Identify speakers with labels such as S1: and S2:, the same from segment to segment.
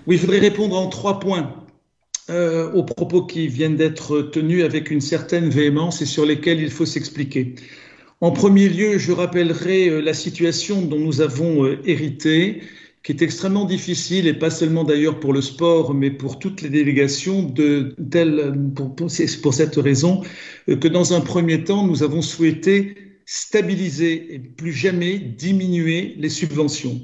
S1: Oui, je voudrais répondre en 3 points aux propos qui viennent d'être tenus avec une certaine véhémence et sur lesquels il faut s'expliquer. En premier lieu, je rappellerai la situation dont nous avons hérité, qui est extrêmement difficile, et pas seulement d'ailleurs pour le sport, mais pour toutes les délégations, c'est pour cette raison que dans un premier temps, nous avons souhaité stabiliser et plus jamais diminuer les subventions.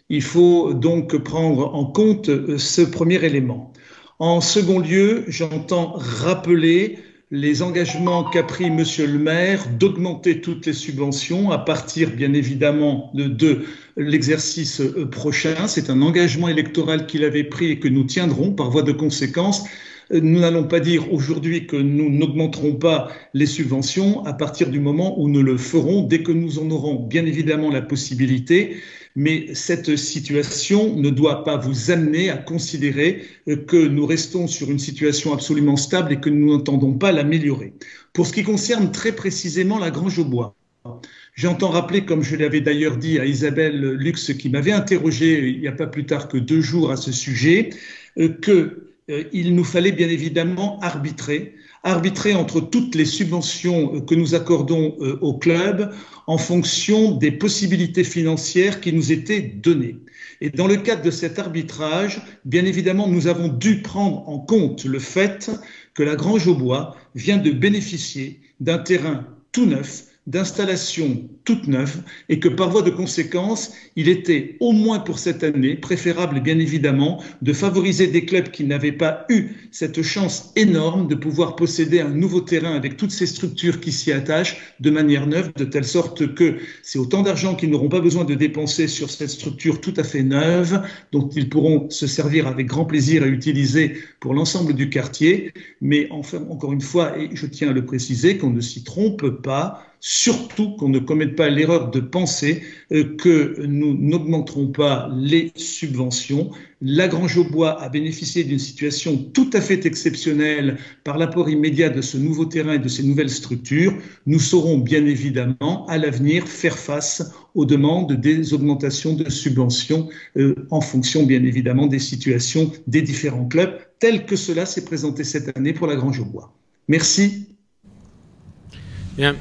S1: Il faut donc prendre en compte ce premier élément. En second lieu, j'entends rappeler les engagements qu'a pris Monsieur le maire d'augmenter toutes les subventions à partir, bien évidemment, de l'exercice prochain. C'est un engagement électoral qu'il avait pris et que nous tiendrons par voie de conséquence. Nous n'allons pas dire aujourd'hui que nous n'augmenterons pas les subventions à partir du moment où nous le ferons, dès que nous en aurons bien évidemment la possibilité. Mais cette situation ne doit pas vous amener à considérer que nous restons sur une situation absolument stable et que nous n'entendons pas l'améliorer. Pour ce qui concerne très précisément la Grange aux Bois, j'entends rappeler, comme je l'avais d'ailleurs dit à Isabelle Lux, qui m'avait interrogé il n'y a pas plus tard que 2 jours à ce sujet, qu'il nous fallait bien évidemment arbitrer entre toutes les subventions que nous accordons au club en fonction des possibilités financières qui nous étaient données. Et dans le cadre de cet arbitrage, bien évidemment, nous avons dû prendre en compte le fait que la Grange aux Bois vient de bénéficier d'un terrain tout neuf, d'installations toutes neuves, et que par voie de conséquence, il était au moins pour cette année préférable, bien évidemment, de favoriser des clubs qui n'avaient pas eu cette chance énorme de pouvoir posséder un nouveau terrain avec toutes ces structures qui s'y attachent de manière neuve, de telle sorte que c'est autant d'argent qu'ils n'auront pas besoin de dépenser sur cette structure tout à fait neuve, dont ils pourront se servir avec grand plaisir et utiliser pour l'ensemble du quartier. Mais enfin, encore une fois, et je tiens à le préciser, qu'on ne s'y trompe pas, surtout qu'on ne commette pas l'erreur de penser que nous n'augmenterons pas les subventions. La Grange aux Bois a bénéficié d'une situation tout à fait exceptionnelle par l'apport immédiat de ce nouveau terrain et de ces nouvelles structures. Nous saurons bien évidemment à l'avenir faire face aux demandes des augmentations de subventions en fonction bien évidemment des situations des différents clubs, tel que cela s'est présenté cette année pour la Grange aux Bois. Merci.
S2: Bien.